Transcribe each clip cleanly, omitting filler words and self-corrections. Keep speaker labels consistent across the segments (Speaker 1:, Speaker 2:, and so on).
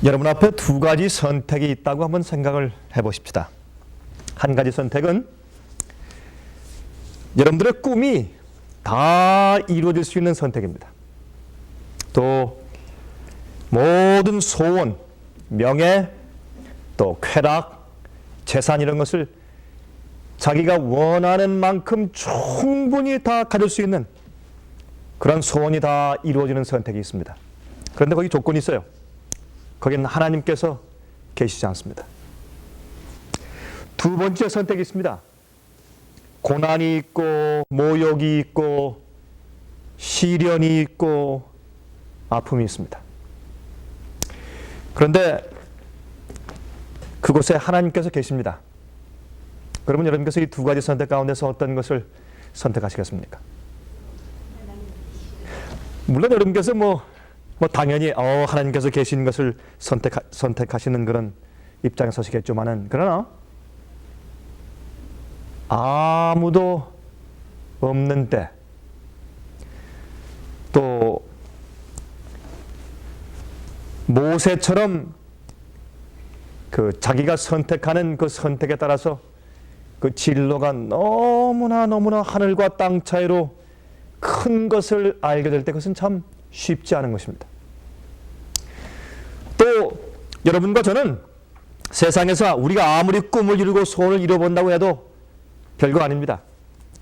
Speaker 1: 여러분 앞에 두 가지 선택이 있다고 한번 생각을 해보십시다. 한 가지 선택은 여러분들의 꿈이 다 이루어질 수 있는 선택입니다. 또 모든 소원, 명예, 또 쾌락, 재산 이런 것을 자기가 원하는 만큼 충분히 다 가질 수 있는 그런 소원이 다 이루어지는 선택이 있습니다. 그런데 거기 조건이 있어요. 거기는 하나님께서 계시지 않습니다. 두 번째 선택이 있습니다. 고난이 있고 모욕이 있고 시련이 있고 아픔이 있습니다. 그런데 그곳에 하나님께서 계십니다. 그러면 여러분께서 이 두 가지 선택 가운데서 어떤 것을 선택하시겠습니까? 물론 여러분께서 당연히 하나님께서 계신 것을 선택하시는 그런 입장에 서시겠지만은, 그러나 아무도 없는 때, 또 모세처럼 그 자기가 선택하는 그 선택에 따라서 그 진로가 너무나 하늘과 땅 차이로 큰 것을 알게 될 때 그것은 참 쉽지 않은 것입니다. 또 여러분과 저는 세상에서 우리가 아무리 꿈을 이루고 소원을 이뤄본다고 해도 별거 아닙니다.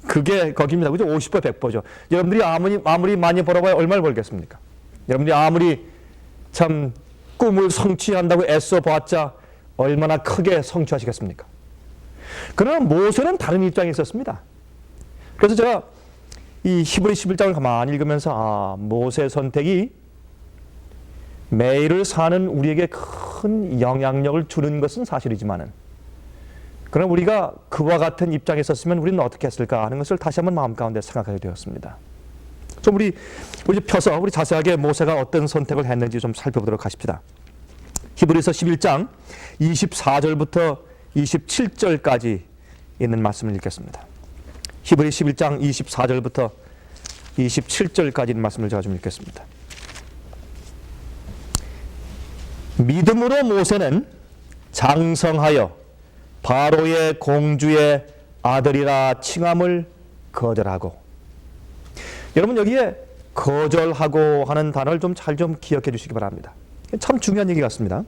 Speaker 1: 그게 거기입니다. 그죠? 50배, 100배죠. 여러분들이 아무리 많이 벌어봐야 얼마를 벌겠습니까? 여러분들이 아무리 참 꿈을 성취한다고 애써 보았자 얼마나 크게 성취하시겠습니까? 그러나 모세는 다른 입장에 있었습니다. 그래서 제가 이 히브리 11장을 가만히 읽으면서 모세의 선택이 매일을 사는 우리에게 큰 영향력을 주는 것은 사실이지만은, 그럼 우리가 그와 같은 입장에 있었으면 우리는 어떻게 했을까 하는 것을 다시 한번 마음 가운데 생각하게 되었습니다. 좀 우리 펴서 우리 자세하게 모세가 어떤 선택을 했는지 좀 살펴보도록 하십시다. 히브리서 11장 24절부터 27절까지 있는 말씀을 읽겠습니다. 히브리 11장 24절부터 27절까지 있는 말씀을 제가 좀 읽겠습니다. 믿음으로 모세는 장성하여 바로의 공주의 아들이라 칭함을 거절하고, 여러분 여기에 거절하고 하는 단어를 좀 잘 좀 기억해 주시기 바랍니다. 참 중요한 얘기 같습니다.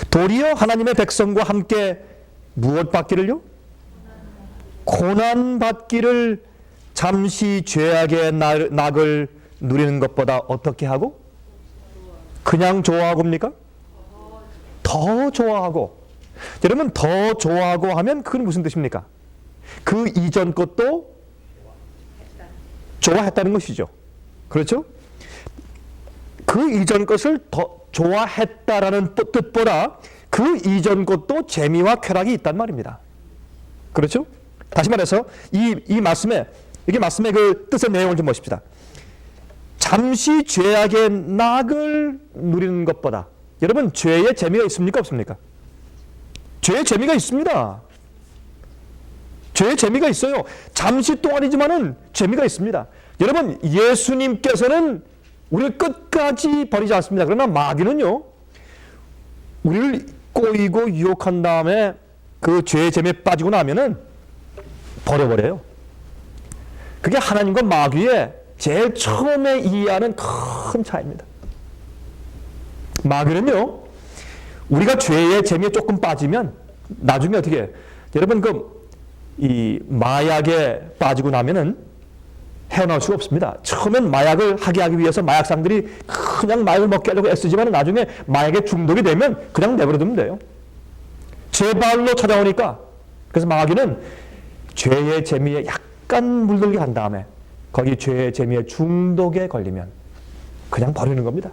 Speaker 1: 도리어 하나님의 백성과 함께 무엇 받기를요? 고난 받기를 잠시 죄악의 낙을 누리는 것보다 어떻게 하고? 그냥 좋아하고입니까? 더 좋아하고. 여러분 더 좋아하고 하면 그건 무슨 뜻입니까? 그 이전 것도 좋아했다는 것이죠. 그렇죠? 그 이전 것을 더 좋아했다라는 뜻보다 그 이전 것도 재미와 쾌락이 있단 말입니다. 그렇죠? 다시 말해서 이 말씀의 그 뜻의 내용을 좀 보십시다. 잠시 죄악의 낙을 누리는 것보다, 여러분 죄의 재미가 있습니까? 없습니까? 죄의 재미가 있습니다. 죄의 재미가 있어요. 잠시 동안이지만은 재미가 있습니다. 여러분 예수님께서는 우리를 끝까지 버리지 않습니다. 그러나 마귀는요, 우리를 꼬이고 유혹한 다음에 그 죄의 재미에 빠지고 나면은 버려버려요. 그게 하나님과 마귀의 제일 처음에 이해하는 큰 차이입니다. 마귀는요, 우리가 죄의 재미에 조금 빠지면 나중에 어떻게 해요? 여러분 이 마약에 빠지고 나면은 헤어나올 수가 없습니다. 처음엔 마약을 하기 위해서 마약상들이 그냥 마약을 먹게 하려고 애쓰지만 나중에 마약에 중독이 되면 그냥 내버려두면 돼요. 제 발로 찾아오니까. 그래서 마귀는 죄의 재미에 약간 물들게 한 다음에 거기 죄의 재미에 중독에 걸리면 그냥 버리는 겁니다.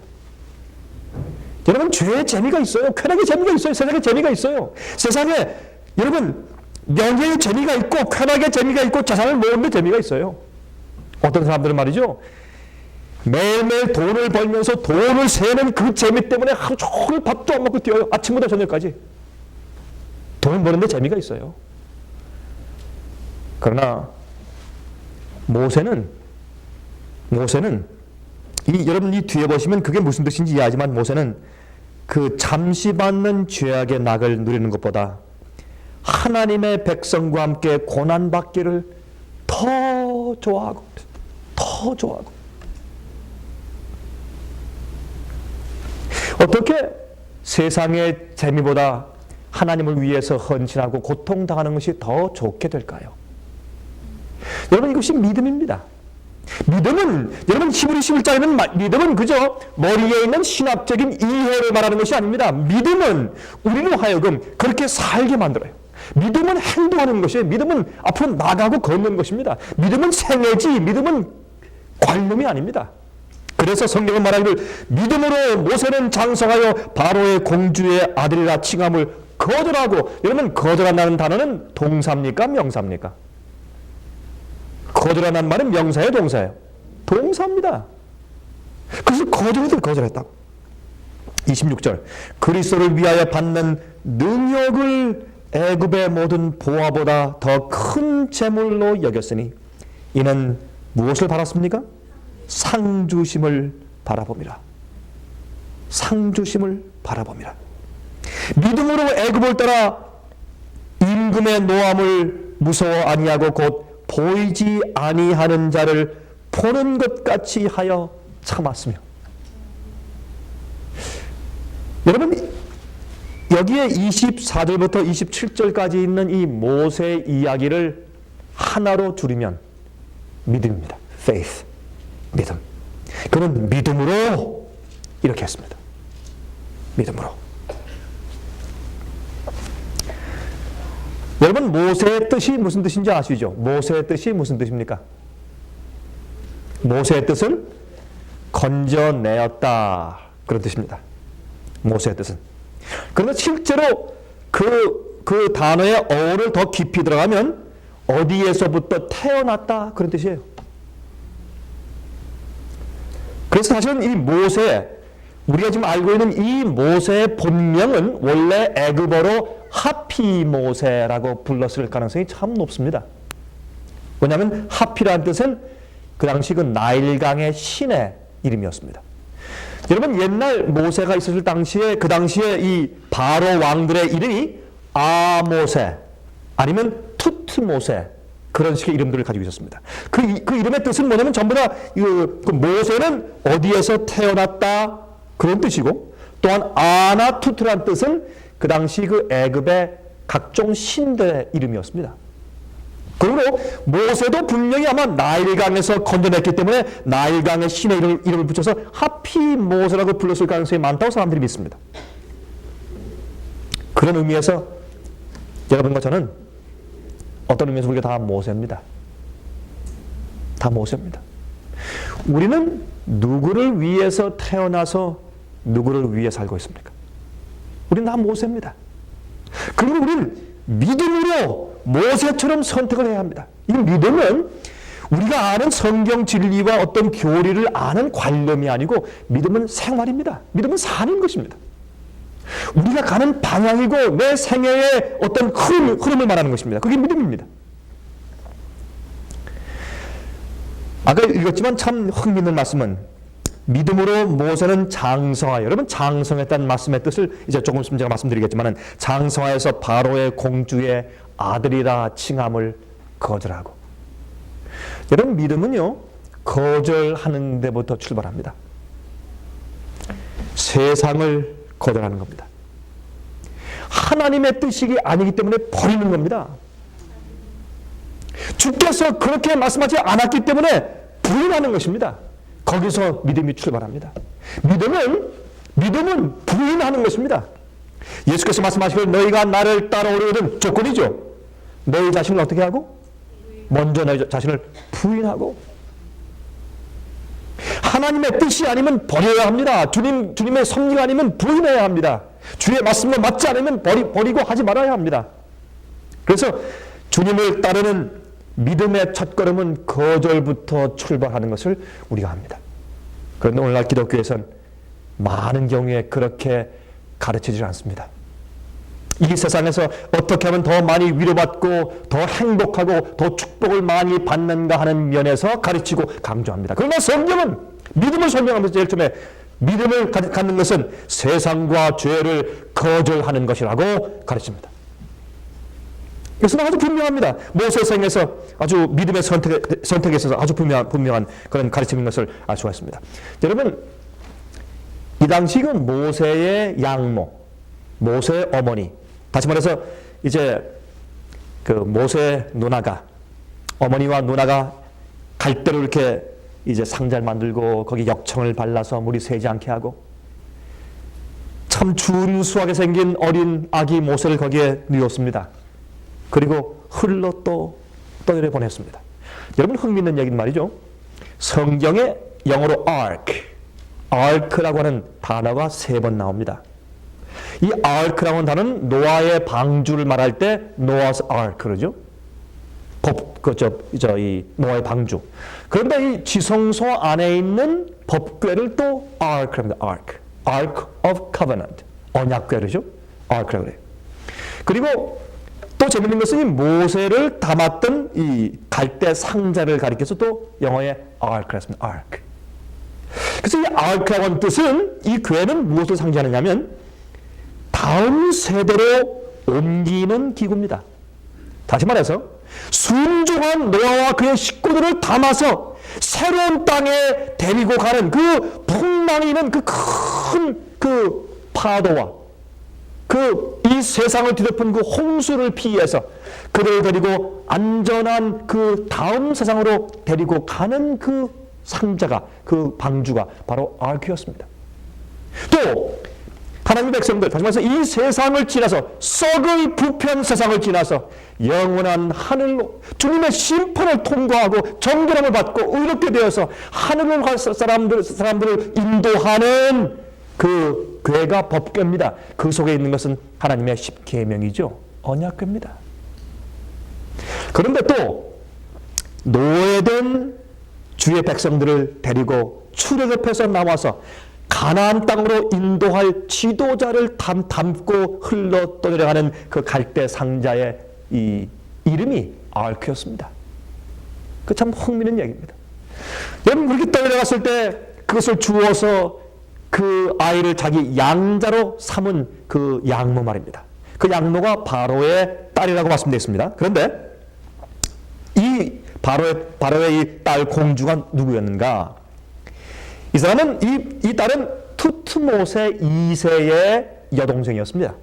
Speaker 1: 여러분 죄의 재미가 있어요. 쾌락의 재미가 있어요. 세상의 재미가 있어요. 세상에 여러분 명예의 재미가 있고 쾌락의 재미가 있고 재산을 모으는 데 재미가 있어요. 어떤 사람들은 말이죠, 매일매일 돈을 벌면서 돈을 세는 그 재미 때문에 하루 종일 밥도 안 먹고 뛰어요. 아침부터 저녁까지. 돈 버는 데 재미가 있어요. 그러나 모세는 여러분 이 뒤에 보시면 그게 무슨 뜻인지 이해하지만 모세는 그 잠시 받는 죄악의 낙을 누리는 것보다 하나님의 백성과 함께 고난받기를 더 좋아하고 어떻게 세상의 재미보다 하나님을 위해서 헌신하고 고통당하는 것이 더 좋게 될까요? 여러분 이것이 믿음입니다. 믿음은 여러분 히브리 11장에는 믿음은 그저 머리에 있는 신학적인 이해를 말하는 것이 아닙니다. 믿음은 우리로 하여금 그렇게 살게 만들어요. 믿음은 행동하는 것이에요. 믿음은 앞으로 나가고 걷는 것입니다. 믿음은 생애지 믿음은 관념이 아닙니다. 그래서 성경은 말하기를 믿음으로 모세는 장성하여 바로의 공주의 아들이라 칭함을 거절하고, 여러분 거절한다는 단어는 동사입니까 명사입니까? 거절한다는 말은 명사예요 동사예요? 동사입니다. 그래서 거절했다고. 26절 그리스도를 위하여 받는 능력을 애굽의 모든 보화보다 더 큰 재물로 여겼으니 이는 무엇을 바랐습니까? 상주심을 바라봅니다. 상주심을 바라봅니다. 믿음으로 애굽을 따라 임금의 노함을 무서워 아니하고 곧 보이지 아니하는 자를 보는 것 같이 하여 참았으며. 여러분 여기에 24절부터 27절까지 있는 이 모세의 이야기를 하나로 줄이면 믿음입니다. faith, 믿음. 그는 믿음으로 이렇게 했습니다. 믿음으로. 여러분 모세의 뜻이 무슨 뜻인지 아시죠? 모세의 뜻이 무슨 뜻입니까? 모세의 뜻은 건져내었다, 그런 뜻입니다. 모세의 뜻은. 그러나 실제로 그 단어의 어를 더 깊이 들어가면 어디에서부터 태어났다, 그런 뜻이에요. 그래서 사실은 이 모세, 우리가 지금 알고 있는 이 모세의 본명은 원래 애굽어로 하피모세라고 불렀을 가능성이 참 높습니다. 왜냐하면 하피라는 뜻은 그 당시 그 나일강의 신의 이름이었습니다. 여러분 옛날 모세가 있었을 당시에 그 당시에 이 바로 왕들의 이름이 아모세 아니면 투트모세, 그런 식의 이름들을 가지고 있었습니다. 그 이름의 뜻은 뭐냐면 전부 다 그 모세는 어디에서 태어났다, 그런 뜻이고, 또한 아나투트라는 뜻은 그 당시 그 애굽의 각종 신들의 이름이었습니다. 그리고 모세도 분명히 아마 나일강에서 건져냈기 때문에 나일강의 신의 이름을 붙여서 하피모세라고 불렀을 가능성이 많다고 사람들이 믿습니다. 그런 의미에서 여러분과 저는 어떤 의미에서 우리가 다 모세입니다. 다 모세입니다. 우리는 누구를 위해서 태어나서 누구를 위해 살고 있습니까? 우리는 다 모세입니다. 그리고 우리는 믿음으로 모세처럼 선택을 해야 합니다. 이 믿음은 우리가 아는 성경 진리와 어떤 교리를 아는 관념이 아니고 믿음은 생활입니다. 믿음은 사는 것입니다. 우리가 가는 방향이고 내 생애의 어떤 흐름을 말하는 것입니다. 그게 믿음입니다. 아까 읽었지만 참 흥미있는 말씀은 믿음으로 모세는 장성하여, 여러분 장성했다는 말씀의 뜻을 이제 조금 있으면 제가 말씀드리겠지만 장성하여서 바로의 공주의 아들이라 칭함을 거절하고. 여러분 믿음은요 거절하는 데부터 출발합니다. 세상을 거절하는 겁니다. 하나님의 뜻이 아니기 때문에 버리는 겁니다. 주께서 그렇게 말씀하지 않았기 때문에 부인하는 것입니다. 거기서 믿음이 출발합니다. 믿음은 부인하는 것입니다. 예수께서 말씀하시길 너희가 나를 따라오려거든 조건이죠. 너희 자신을 어떻게 하고? 먼저 너희 자신을 부인하고. 하나님의 뜻이 아니면 버려야 합니다. 주님의 섭리가 아니면 부인해야 합니다. 주의 말씀과 맞지 않으면 버리고 하지 말아야 합니다. 그래서 주님을 따르는 믿음의 첫걸음은 거절부터 출발하는 것을 우리가 합니다. 그런데 오늘날 기독교에서는 많은 경우에 그렇게 가르치지 않습니다. 이 세상에서 어떻게 하면 더 많이 위로받고 더 행복하고 더 축복을 많이 받는가 하는 면에서 가르치고 강조합니다. 그러나 성경은 믿음을 설명하면서 제일 처음에 믿음을 갖는 것은 세상과 죄를 거절하는 것이라고 가르칩니다. 이것은 아주 분명합니다. 모세생에서 아주 믿음의 선택에 있어서 아주 분명한 그런 가르침인 것을 알 수가 있습니다. 여러분, 이 당시 그 모세의 양모, 모세의 어머니, 다시 말해서 이제 그 모세 누나가, 어머니와 누나가 갈대로 이렇게 이제 상자를 만들고 거기 역청을 발라서 물이 새지 않게 하고 참 준수하게 생긴 어린 아기 모세를 거기에 뉘었습니다. 그리고 흘러 또 떠내려 보냈습니다. 여러분, 흥미있는 얘기는 말이죠. 성경에 영어로 ark라고 하는 단어가 3번 나옵니다. 이 ark라고 하는 단어는 노아의 방주를 말할 때 Noah's Ark 그러죠. 이 노아의 방주. 그런데 이 지성소 안에 있는 법궤를 또 ark랍니다. Ark of Covenant. 언약궤죠. ark라고 그래요. 그리고 또 재밌는 것은 이 모세를 담았던 이 갈대 상자를 가리켜서 또 영어에 ark였습니다. ark. 그래서 이 ark라고 하는 뜻은 이 궤는 무엇을 상징하느냐면 다음 세대로 옮기는 기구입니다. 다시 말해서 순종한 노아와 그의 식구들을 담아서 새로운 땅에 데리고 가는 그 풍랑이 있는 그 큰 그 파도와 이 세상을 뒤덮은 그 홍수를 피해서 그들을 데리고 안전한 그 다음 세상으로 데리고 가는 그 상자가, 그 방주가 바로 아크였습니다. 또 하나님의 백성들, 다시 말해서 이 세상을 지나서 썩을 부패한 세상을 지나서 영원한 하늘로 주님의 심판을 통과하고 정결함을 받고 의롭게 되어서 하늘로 갈 사람들을 인도하는 그 궤가 법궤입니다. 그 속에 있는 것은 하나님의 십계명이죠. 언약궤입니다. 그런데 또 노예된 주의 백성들을 데리고 출애굽해서 나와서 가나안 땅으로 인도할 지도자를 담고 흘러 떠내려가는 그 갈대 상자의 이 이름이 아크였습니다. 그 참 흥미있는 얘기입니다. 여러분, 그렇게 떠내려갔을 때 그것을 주워서 그 아이를 자기 양자로 삼은 그 양모 말입니다. 그 양모가 바로의 딸이라고 말씀되어 있습니다. 그런데 이 바로의 이 딸 공주가 누구였는가? 이 사람은 이 딸은 투트모세 2세의 여동생이었습니다.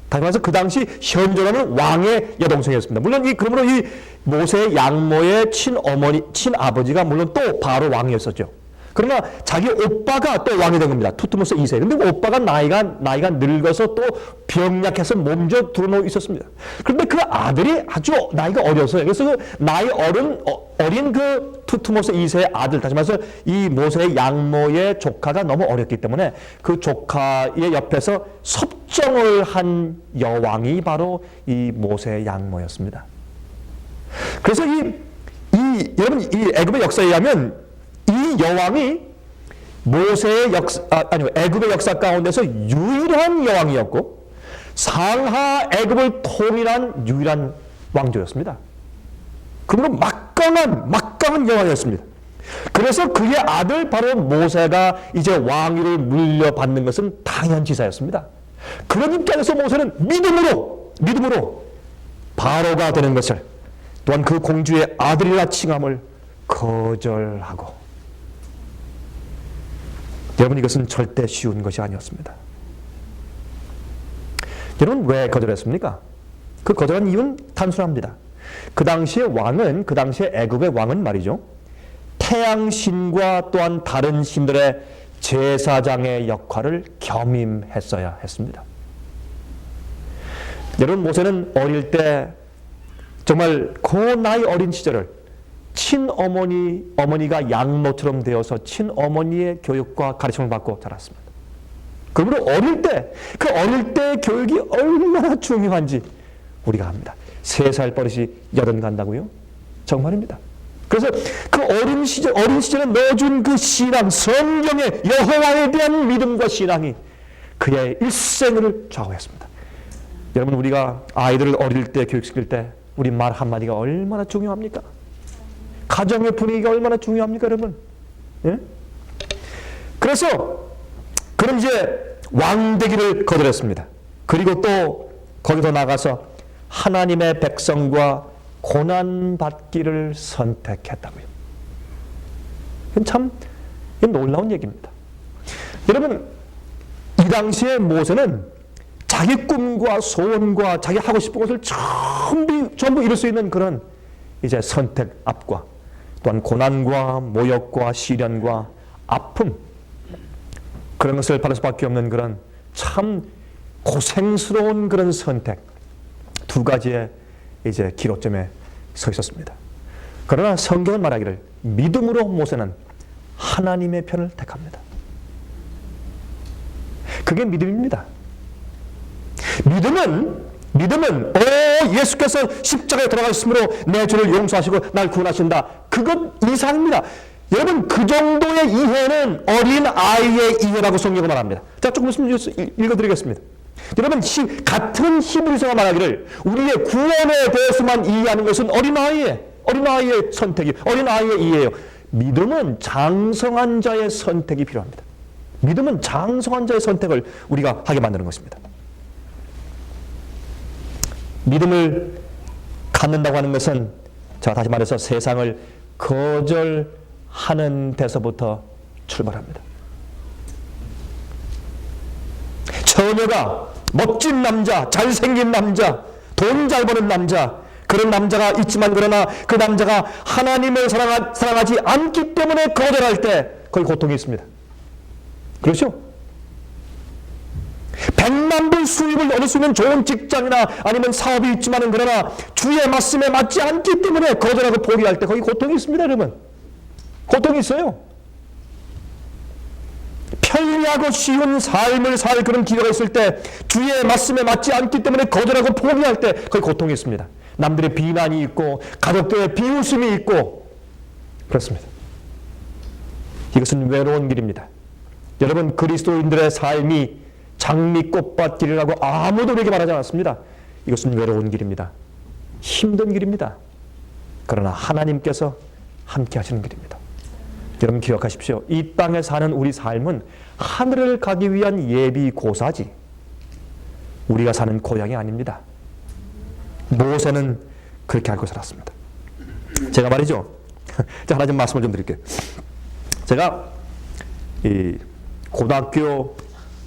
Speaker 1: 다시 말해서 그 당시 현존하는 왕의 여동생이었습니다. 물론 그러므로 이 모세의 양모의 친아버지가 물론 또 바로 왕이었었죠. 그러나 자기 오빠가 또 왕이 된 겁니다. 투트모세 2세. 근데 오빠가 나이가 늙어서 또 병약해서 몸져 드러누워 있었습니다. 그런데 그 아들이 아주 나이가 어려서요. 그래서 그 나이 어린 그 투트모세 2세의 아들, 다시 말해서 이 모세의 양모의 조카가 너무 어렸기 때문에 그 조카의 옆에서 섭정을 한 여왕이 바로 이 모세의 양모였습니다. 그래서 여러분, 이 애굽의 역사에 의하면 이 여왕이 애굽의 역사 가운데서 유일한 여왕이었고 상하 애굽을 통일한 유일한 왕조였습니다. 그러므로 막강한 여왕이었습니다. 그래서 그의 아들 바로 모세가 이제 왕위를 물려받는 것은 당연지사였습니다. 그런 입장에서 모세는 믿음으로 바로가 되는 것을, 또한 그 공주의 아들이라 칭함을 거절하고, 여러분, 이것은 절대 쉬운 것이 아니었습니다. 여러분, 왜 거절했습니까? 그 거절한 이유는 단순합니다. 그 당시의 애굽의 왕은 말이죠, 태양신과 또한 다른 신들의 제사장의 역할을 겸임했어야 했습니다. 여러분, 모세는 어릴 때 정말 그 나이 어린 시절을 어머니가 양모처럼 되어서 친어머니의 교육과 가르침을 받고 자랐습니다. 그러므로 어릴 때 교육이 얼마나 중요한지 우리가 압니다. 3살 버릇이 80 간다고요? 정말입니다. 그래서 그 어린 시절에 넣어준 그 신앙, 성경의 여호와에 대한 믿음과 신앙이 그의 일생을 좌우했습니다. 여러분, 우리가 아이들을 어릴 때 교육시킬 때 우리 말 한마디가 얼마나 중요합니까? 가정의 분위기가 얼마나 중요합니까, 여러분? 예? 그래서 그럼 이제 왕되기를 거절했습니다. 그리고 또 거기서 나가서 하나님의 백성과 고난받기를 선택했다고요. 이건 참 놀라운 얘기입니다. 여러분, 이 당시에 모세는 자기 꿈과 소원과 자기 하고 싶은 것을 전부 이룰 수 있는 그런 이제 선택 앞과 또한 고난과 모욕과 시련과 아픔, 그런 것을 받을 수밖에 없는 그런 참 고생스러운 그런 선택, 두 가지의 이제 기로점에 서 있었습니다. 그러나 성경은 말하기를 믿음으로 모세는 하나님의 편을 택합니다. 그게 믿음입니다. 믿음은 예수께서 십자가에 돌아가셨으므로 내 죄를 용서하시고 날 구원하신다. 그것 이상입니다. 여러분, 그 정도의 이해는 어린 아이의 이해라고 성경은 말합니다. 자, 조금 있으면 읽어드리겠습니다. 여러분, 같은 히브리서가 말하기를 우리의 구원에 대해서만 이해하는 것은 어린아이의 선택이, 어린아이의 이해예요. 믿음은 장성한 자의 선택이 필요합니다. 믿음은 장성한 자의 선택을 우리가 하게 만드는 것입니다. 믿음을 갖는다고 하는 것은, 자, 다시 말해서 세상을 거절하는 데서부터 출발합니다. 처녀가 멋진 남자, 잘생긴 남자, 돈 잘 버는 남자, 그런 남자가 있지만 그러나 그 남자가 하나님을 사랑하지 않기 때문에 거절할 때 거기 고통이 있습니다. 그렇죠? 100만 불 수입을 얻을 수 있는 좋은 직장이나 아니면 사업이 있지만 그러나 주의 말씀에 맞지 않기 때문에 거절하고 포기할 때 거기 고통이 있습니다, 여러분. 고통이 있어요. 편리하고 쉬운 삶을 살 그런 기회가 있을 때 주의 말씀에 맞지 않기 때문에 거절하고 포기할 때 거기 고통이 있습니다. 남들의 비난이 있고 가족들의 비웃음이 있고 그렇습니다. 이것은 외로운 길입니다. 여러분, 그리스도인들의 삶이 장미꽃밭길이라고 아무도 우리에게 말하지 않았습니다. 이것은 외로운 길입니다. 힘든 길입니다. 그러나 하나님께서 함께 하시는 길입니다. 여러분, 기억하십시오. 이 땅에 사는 우리 삶은 하늘을 가기 위한 예비 고사지 우리가 사는 고향이 아닙니다. 모세는 그렇게 알고 살았습니다. 제가 말이죠. 자, 하나 좀 말씀을 좀 드릴게요. 제가 이 고등학교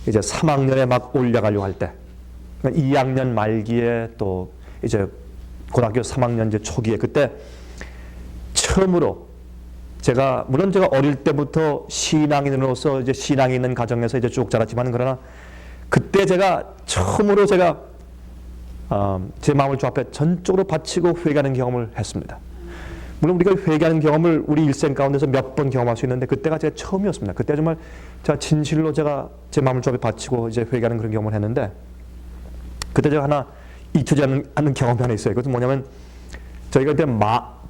Speaker 1: 이제 3학년에 막 올라가려고 할 때, 2학년 말기에 또 이제 고등학교 3학년 이제 초기에 그때 처음으로 물론 제가 어릴 때부터 신앙인으로서 이제 신앙이 있는 가정에서 이제 쭉 자랐지만 그러나 그때 처음으로 제 마음을 주 앞에 전적으로 바치고 회개하는 경험을 했습니다. 물론 우리가 회개하는 경험을 우리 일생 가운데서 몇 번 경험할 수 있는데 그때가 제가 처음이었습니다. 그때 정말 제가 진실로 제 마음을 주 앞에 바치고 이제 회개하는 그런 경험을 했는데 그때 제가 하나 잊혀지지 않는 경험이 하나 있어요. 그것은 뭐냐면 저희가 그때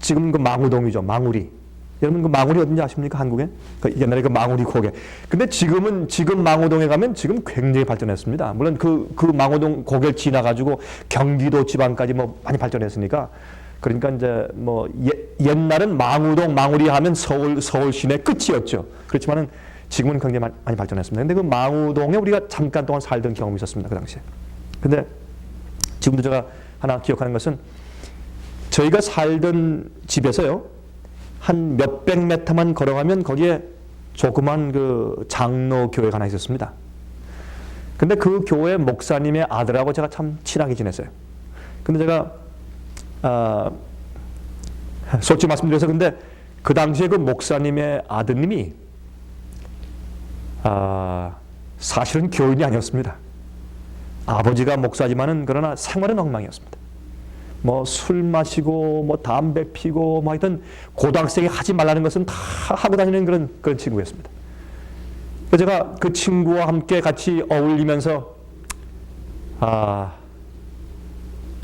Speaker 1: 지금 그 망우동이죠. 망우리. 여러분, 그 망우리 어딘지 아십니까? 한국에? 옛날에 그 망우리 고개. 근데 지금 망우동에 가면 지금 굉장히 발전했습니다. 물론 그 망우동 고개를 지나가지고 경기도 지방까지 많이 발전했으니까. 그러니까 이제 옛날은 망우동, 망우리 하면 서울 시내 끝이었죠. 그렇지만은 지금은 굉장히 많이 발전했습니다. 근데 그 망우동에 우리가 잠깐 동안 살던 경험이 있었습니다. 그 당시에. 근데 지금도 제가 하나 기억하는 것은 저희가 살던 집에서요. 한 몇백 미터만 걸어가면 거기에 조그만 그 장로 교회가 하나 있었습니다. 근데 그 교회 목사님의 아들하고 제가 참 친하게 지냈어요. 근데 제가 솔직히 말씀드려서 근데 그 당시에 그 목사님의 아드님이 사실은 교인이 아니었습니다. 아버지가 목사지만은 그러나 생활은 엉망이었습니다. 술 마시고 담배 피고 하여튼 고등학생이 하지 말라는 것은 다 하고 다니는 그런 친구였습니다. 그래서 제가 그 친구와 함께 같이 어울리면서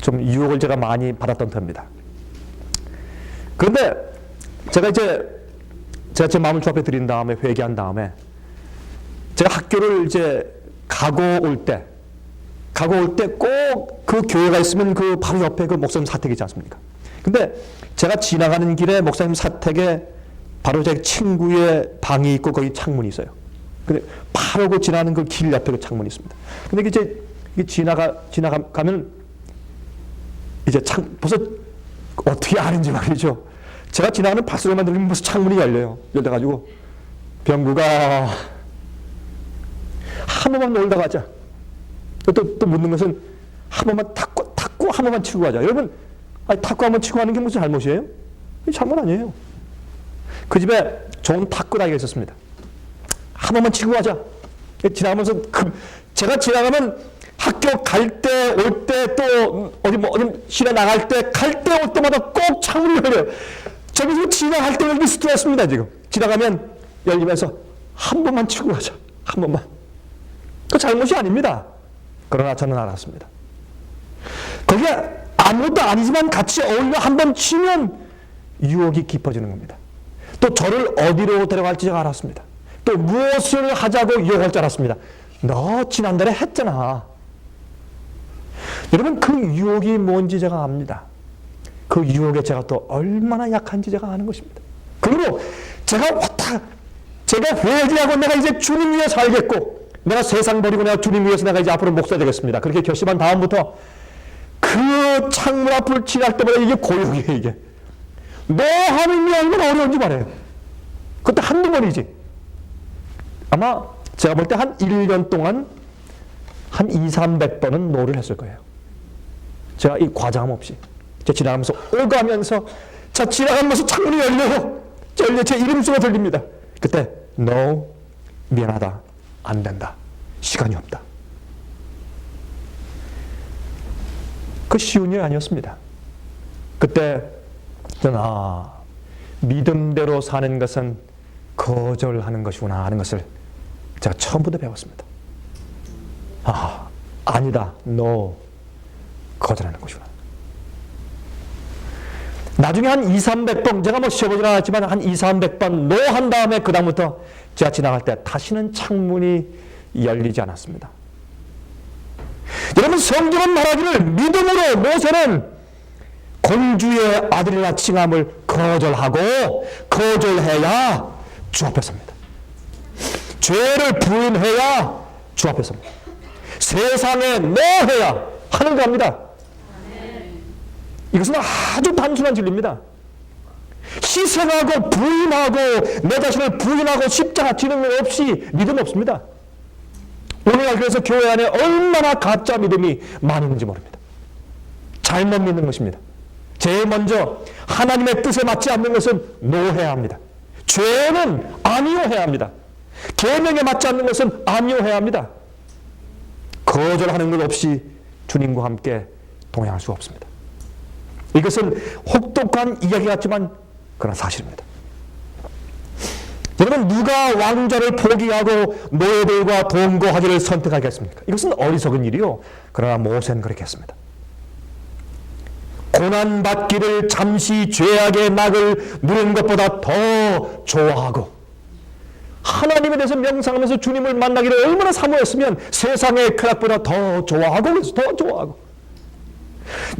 Speaker 1: 좀 유혹을 제가 많이 받았던 터입니다. 그런데 제가 제 마음을 주 앞에 드린 다음에 회개한 다음에 제가 학교를 이제 가고 올 때 가고 올 때 꼭 그 교회가 있으면 그 바로 옆에 그 목사님 사택이 있지 않습니까? 근데 제가 지나가는 길에 목사님 사택에 바로 제 친구의 방이 있고 거기 창문이 있어요. 근데 바로 그 지나가는 그 길 옆에 그 창문이 있습니다. 근데 이제 지나가면 이제 벌써 어떻게 아는지 말이죠. 제가 지나가는 바스로만 들리면 벌써 창문이 열려요. 열려가지고 병구가 한 번만 놀다 가자. 또 묻는 것은 한 번만 탁구 한 번만 치고 가자. 여러분, 아니, 탁구 한 번 치고 가는 게 무슨 잘못이에요? 잘못 아니에요. 그 집에 좋은 탁구 다이가 있었습니다. 한 번만 치고 가자. 지나가면서 제가 지나가면 학교 갈 때, 올 때, 또 어디 쉬러 나갈 때, 갈 때, 올 때마다 꼭 창문이 열려요. 저기서 지나갈 때 여기 스트레스입니다, 지금. 지나가면 열리면서 한 번만 치고 가자. 한 번만. 그 잘못이 아닙니다. 그러나 저는 알았습니다. 거기에 아무것도 아니지만 같이 어울려 한 번 치면 유혹이 깊어지는 겁니다. 또 저를 어디로 데려갈지 제가 알았습니다. 또 무엇을 하자고 유혹할 줄 알았습니다. 너 지난달에 했잖아. 여러분, 그 유혹이 뭔지 제가 압니다. 그 유혹에 제가 또 얼마나 약한지 제가 아는 것입니다. 그리고 제가 회개하고 내가 이제 주님 위해 살겠고, 내가 세상 버리고 내가 주님 위해서 내가 이제 앞으로 목사 되겠습니다. 그렇게 결심한 다음부터 그 창문 앞을 지날 때마다 이게 고역이에요, 이게. 너 하는 게 얼마나 어려운지 말해요. 그때 한두 번이지. 아마 제가 볼 때 한 1년 동안 한 200~300번은 노를 했을 거예요. 제가 이 과장 없이. 제가 지나가면서 오가면서, 자, 지나가면서 창문이 열려요. 제 이름 소리가 들립니다. 그때, no, 미안하다. 안 된다. 시간이 없다. 그 쉬운 일 아니었습니다. 그때 저는 믿음대로 사는 것은 거절하는 것이구나 하는 것을 제가 처음부터 배웠습니다. 아니다. no. 거절하는 것이구나. 나중에 한 200~300번, 제가 뭐 시험보진 않았지만 한 200~300번 no 한 다음에 그 다음부터 제가 지나갈 때 다시는 창문이 열리지 않았습니다. 여러분, 성경은 말하기를 믿음으로 모세는 공주의 아들이라 칭함을 거절해야 주 앞에 섭니다. 죄를 부인해야 주 앞에 섭니다. 세상에 노해야 하늘 갑니다. 이것은 아주 단순한 진리입니다. 희생하고 부인하고 내 자신을 부인하고 십자가 지는 것 없이 믿음 없습니다. 오늘날 그래서 교회 안에 얼마나 가짜 믿음이 많이 있는지 모릅니다. 잘못 믿는 것입니다. 제일 먼저 하나님의 뜻에 맞지 않는 것은 노해야 합니다. 죄는 아니오해야 합니다. 계명에 맞지 않는 것은 아니오해야 합니다. 거절하는 것 없이 주님과 함께 동행할 수 없습니다. 이것은 혹독한 이야기 같지만 그런 사실입니다. 여러분, 누가 왕좌를 포기하고 노예들과 동거하기를 선택하겠습니까? 이것은 어리석은 일이요. 그러나 모세는 그렇게 했습니다. 고난받기를 잠시 죄악의 낙을 누리는 것보다 더 좋아하고, 하나님에 대해서 명상하면서 주님을 만나기를 얼마나 사모했으면 세상의 쾌락보다 더 좋아하고, 그래서 더 좋아하고.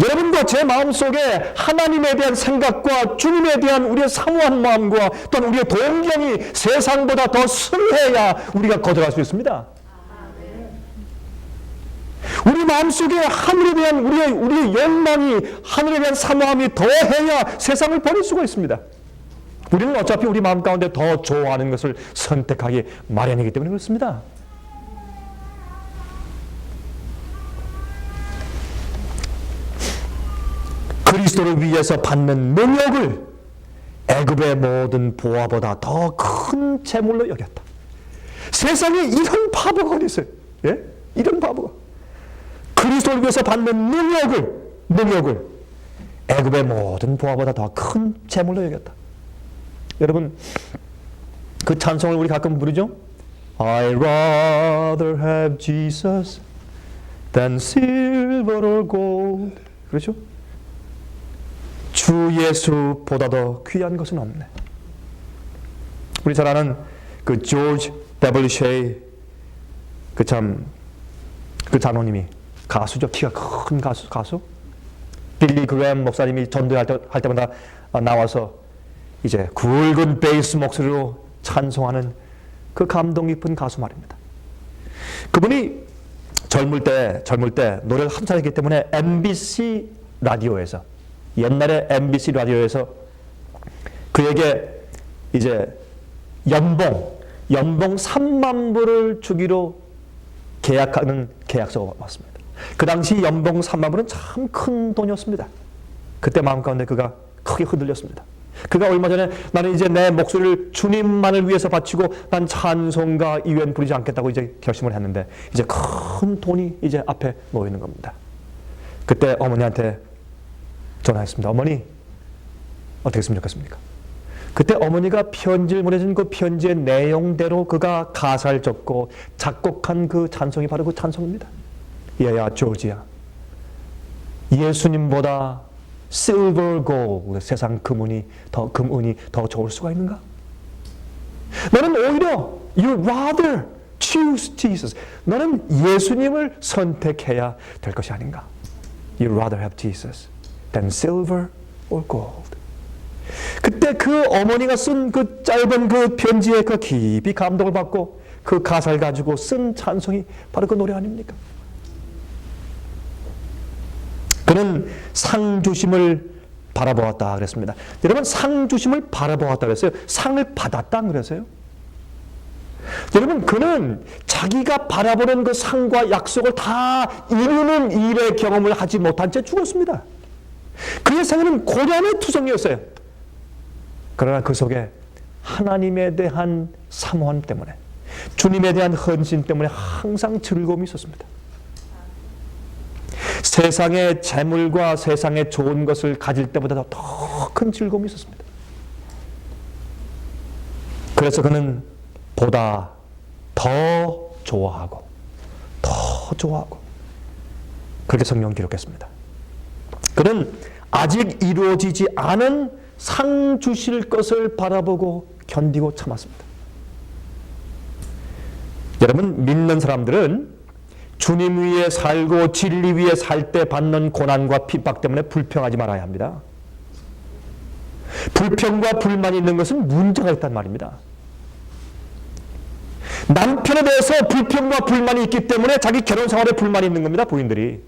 Speaker 1: 여러분도 제 마음속에 하나님에 대한 생각과 주님에 대한 우리의 사모한 마음과 또한 우리의 동경이 세상보다 더 승해야 우리가 거절할 수 있습니다. 우리 마음속에 하늘에 대한 우리의 욕망이, 하늘에 대한 사모함이 더해야 세상을 버릴 수가 있습니다. 우리는 어차피 우리 마음 가운데 더 좋아하는 것을 선택하기 마련이기 때문에 그렇습니다. 그리스도를 위해서 받는 능력을 애굽의 모든 보화보다 더 큰 재물로 여겼다. 세상에 이런 바보가 어디 있어요? 예? 이런 바보가. 그리스도를 위해서 받는 능력을 애굽의 모든 보화보다 더 큰 재물로 여겼다. 여러분, 그 찬송을 우리 가끔 부르죠? I'd rather have Jesus than silver or gold. 그렇죠? 주 예수보다 더 귀한 것은 없네. 우리 잘 아는 그 조지 W. 쉐이 그 장로님이 가수죠. 키가 큰 가수. 빌리 그램 목사님이 전도할 때마다 나와서 이제 굵은 베이스 목소리로 찬송하는 그 감동 깊은 가수 말입니다. 그분이 젊을 때 노래를 한참 잘했기 때문에 MBC 라디오에서, 옛날에 MBC 라디오에서 그에게 이제 연봉 3만 불을 주기로 계약하는 계약서가 왔습니다. 그 당시 연봉 3만 불은 참 큰 돈이었습니다. 그때 마음 가운데 그가 크게 흔들렸습니다. 그가 얼마 전에 나는 이제 내 목소리를 주님만을 위해서 바치고 난 찬송가 이외엔 부리지 않겠다고 이제 결심을 했는데 이제 큰 돈이 이제 앞에 놓여 있는 겁니다. 그때 어머니한테 전화했습니다. 어머니, 어떻게 했으면 좋겠습니까? 그때 어머니가 편지를 보내준 그 편지의 내용대로 그가 가사를 적고 작곡한 그 찬송이 바로 그 찬송입니다. 얘야 조지야, 예수님보다 silver gold, 세상 금은이 더 좋을 수가 있는가? 너는 오히려 you rather choose Jesus. 너는 예수님을 선택해야 될 것이 아닌가? You rather have Jesus than silver or gold. 그때 그 어머니가 쓴 그 짧은 그 편지에 그 깊이 감동을 받고 그 가사를 가지고 쓴 찬송이 바로 그 노래 아닙니까? 그는 상 주심을 바라보았다 그랬습니다. 여러분, 상 주심을 바라보았다 그랬어요? 상을 받았다 그랬어요? 여러분, 그는 자기가 바라보는 그 상과 약속을 다 이루는 일의 경험을 하지 못한 채 죽었습니다. 그의 생애는 고난의 투성이었어요. 그러나 그 속에 하나님에 대한 사모함 때문에, 주님에 대한 헌신 때문에 항상 즐거움이 있었습니다. 세상의 재물과 세상의 좋은 것을 가질 때보다 더 큰 즐거움이 있었습니다. 그래서 그는 보다 더 좋아하고 그렇게 성경 기록했습니다. 그는 아직 이루어지지 않은 상 주실 것을 바라보고 견디고 참았습니다. 여러분, 믿는 사람들은 주님 위에 살고 진리 위에 살 때 받는 고난과 핍박 때문에 불평하지 말아야 합니다. 불평과 불만이 있는 것은 문제가 있단 말입니다. 남편에 대해서 불평과 불만이 있기 때문에 자기 결혼 생활에 불만이 있는 겁니다. 부인들이.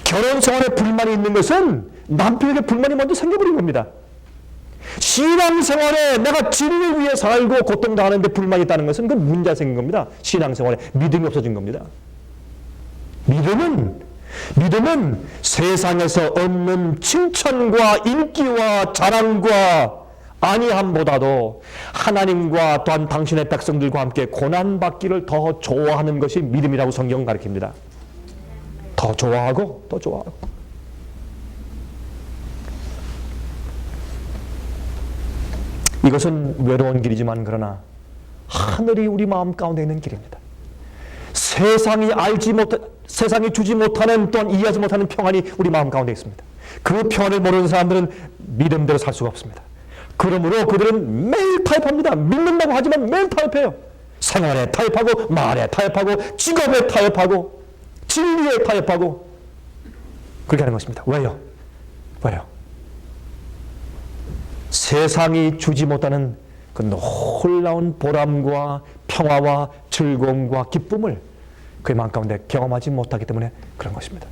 Speaker 1: 결혼 생활에 불만이 있는 것은 남편에게 불만이 먼저 생겨버린 겁니다. 신앙생활에 내가 진리를 위해 살고 고통당하는데 불만이 있다는 것은 그 문제가 생긴 겁니다. 신앙생활에 믿음이 없어진 겁니다. 믿음은 세상에서 얻는 칭찬과 인기와 자랑과 아니함보다도 하나님과 또한 당신의 백성들과 함께 고난받기를 더 좋아하는 것이 믿음이라고 성경은 가르칩니다. 더 좋아하고. 이것은 외로운 길이지만 그러나 하늘이 우리 마음 가운데 있는 길입니다. 세상이 주지 못하는, 또한 이해하지 못하는 평안이 우리 마음 가운데 있습니다. 그 평안을 모르는 사람들은 믿음대로 살 수가 없습니다. 그러므로 그들은 매일 타협합니다. 믿는다고 하지만 매일 타협해요. 생활에 타협하고, 말에 타협하고, 직업에 타협하고, 진리에 타협하고, 그렇게 하는 것입니다. 왜요? 세상이 주지 못하는 그 놀라운 보람과 평화와 즐거움과 기쁨을 그의 마음 가운데 경험하지 못하기 때문에 그런 것입니다.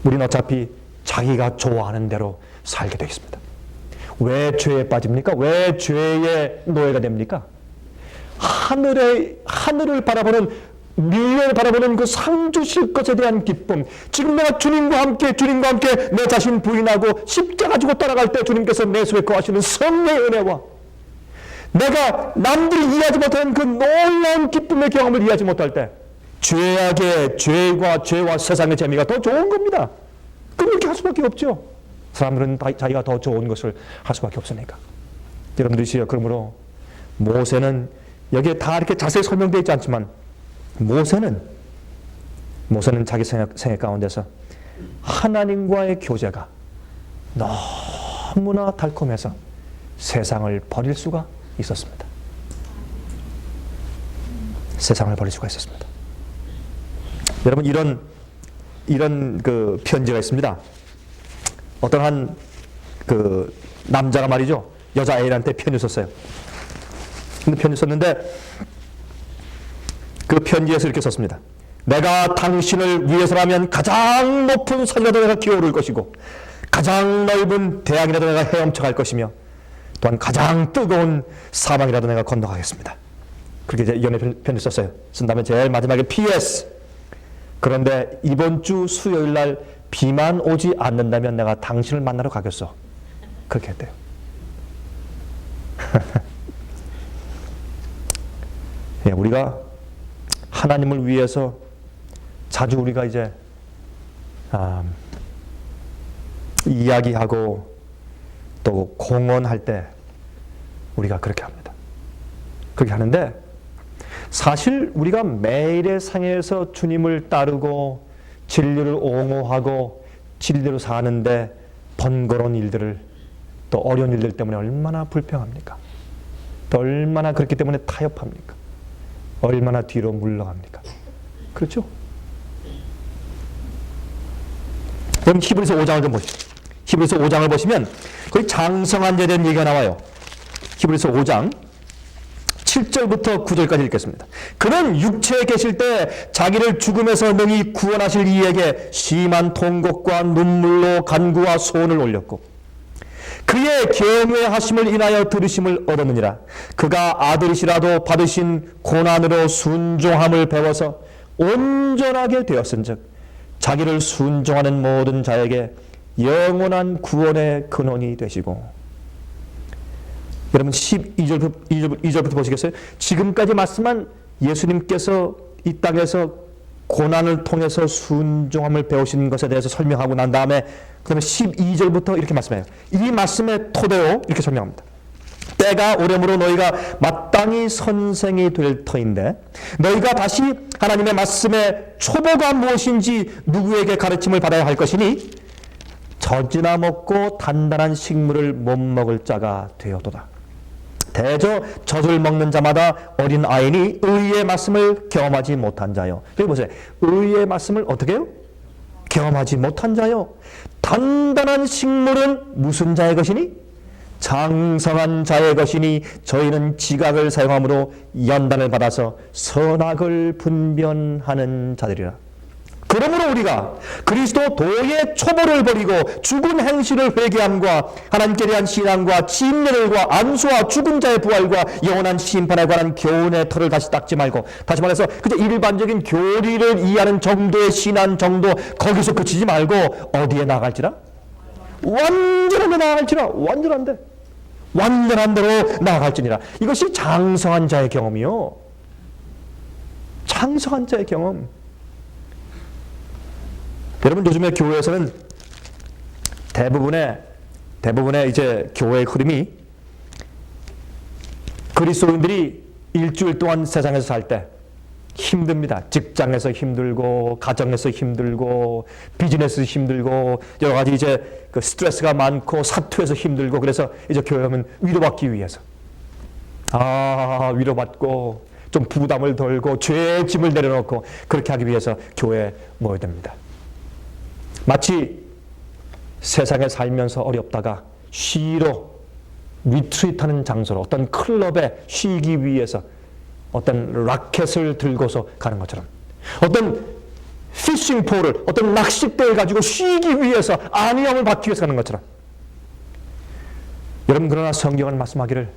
Speaker 1: 우리는 어차피 자기가 좋아하는 대로 살게 되어 있습니다. 왜 죄에 빠집니까? 왜 죄의 노예가 됩니까? 하늘을 바라보는, 미래를 바라보는 그 상 주실 것에 대한 기쁨. 지금 내가 주님과 함께 내 자신 부인하고 십자가 지고 따라갈 때 주님께서 내 속에 거하시는 성령의 은혜와 내가 남들이 이해하지 못하는 그 놀라운 기쁨의 경험을 이해하지 못할 때 죄와 세상의 재미가 더 좋은 겁니다. 그렇게 할 수밖에 없죠. 사람들은 자기가 더 좋은 것을 할 수밖에 없으니까. 여러분들이시여, 그러므로 모세는 여기에 다 이렇게 자세히 설명되어 있지 않지만 모세는 자기 생애 가운데서 하나님과의 교제가 너무나 달콤해서 세상을 버릴 수가 있었습니다. 여러분, 이런 이런 그 편지가 있습니다. 어떤 한 그 남자가 말이죠, 여자 애인한테 편지 썼어요. 근데 편지 썼는데 그 편지에서 이렇게 썼습니다. 내가 당신을 위해서라면 가장 높은 산이라도 내가 기어오를 것이고 가장 넓은 대양이라도 내가 헤엄쳐 갈 것이며 또한 가장 뜨거운 사방이라도 내가 건너가겠습니다. 그렇게 이제 연애 편지 썼어요. 쓴 다음에 제일 마지막에 PS. 그런데 이번 주 수요일 날 비만 오지 않는다면 내가 당신을 만나러 가겠어. 그렇게 했대요. 예, 우리가 하나님을 위해서 자주 우리가 이제 이야기하고 또 공언할 때 우리가 그렇게 합니다. 그렇게 하는데 사실 우리가 매일의 생애에서 주님을 따르고 진리를 옹호하고 진리대로 사는데 번거로운 일들을 또 어려운 일들 때문에 얼마나 불평합니까? 또 얼마나 그렇기 때문에 타협합니까? 얼마나 뒤로 물러갑니까? 그렇죠? 그럼 히브리서 5장을 좀 보시죠. 히브리서 5장을 보시면 거기 장성한 자에 대한 얘기가 나와요. 히브리서 5장 7절부터 9절까지 읽겠습니다. 그는 육체에 계실 때 자기를 죽음에서 능히 구원하실 이에게 심한 통곡과 눈물로 간구와 소원을 올렸고 그의 경외하심을 인하여 들으심을 얻었느니라. 그가 아들이시라도 받으신 고난으로 순종함을 배워서 온전하게 되었은즉 자기를 순종하는 모든 자에게 영원한 구원의 근원이 되시고. 여러분 12절부터 보시겠어요? 지금까지 말씀한 예수님께서 이 땅에서 고난을 통해서 순종함을 배우신 것에 대해서 설명하고 난 다음에 그 다음에 12절부터 이렇게 말씀해요. 이 말씀의 토대로 이렇게 설명합니다. 때가 오려므로 너희가 마땅히 선생이 될 터인데 너희가 다시 하나님의 말씀의 초보가 무엇인지 누구에게 가르침을 받아야 할 것이니 젖이나 먹고 단단한 식물을 못 먹을 자가 되어도다. 대저 젖을 먹는 자마다 어린 아이니 의의 말씀을 경험하지 못한 자요. 여기 보세요. 의의 말씀을 어떻게 해요? 경험하지 못한 자요. 단단한 식물은 무슨 자의 것이니? 장성한 자의 것이니 저희는 지각을 사용함으로 연단을 받아서 선악을 분별하는 자들이라. 그러므로 우리가 그리스도 도의 초보를 버리고 죽은 행실을 회개함과 하나님께 대한 신앙과 진례들과 안수와 죽은 자의 부활과 영원한 심판에 관한 교훈의 털을 다시 닦지 말고, 다시 말해서 그저 일반적인 교리를 이해하는 정도의 신앙 정도 거기서 그치지 말고 어디에 나갈지라? 완전한 데 나갈지라. 완전한 데로 나아갈지니라. 이것이 장성한 자의 경험이요. 장성한 자의 경험. 여러분 요즘에 교회에서는 대부분의 이제 교회의 흐름이 그리스도인들이 일주일 동안 세상에서 살 때 힘듭니다. 직장에서 힘들고 가정에서 힘들고 비즈니스에서 힘들고 여러 가지 이제 그 스트레스가 많고 사투에서 힘들고 그래서 이제 교회 오면 위로받기 위해서 위로받고 좀 부담을 덜고 죄의 짐을 내려놓고 그렇게 하기 위해서 교회에 모여야 됩니다. 마치 세상에 살면서 어렵다가 쉬러 리트리트하는 장소로 어떤 클럽에 쉬기 위해서 어떤 라켓을 들고서 가는 것처럼 어떤 피싱폴을 어떤 낚싯대를 가지고 쉬기 위해서 안위함을 받기 위해서 가는 것처럼 여러분 그러나 성경은 말씀하기를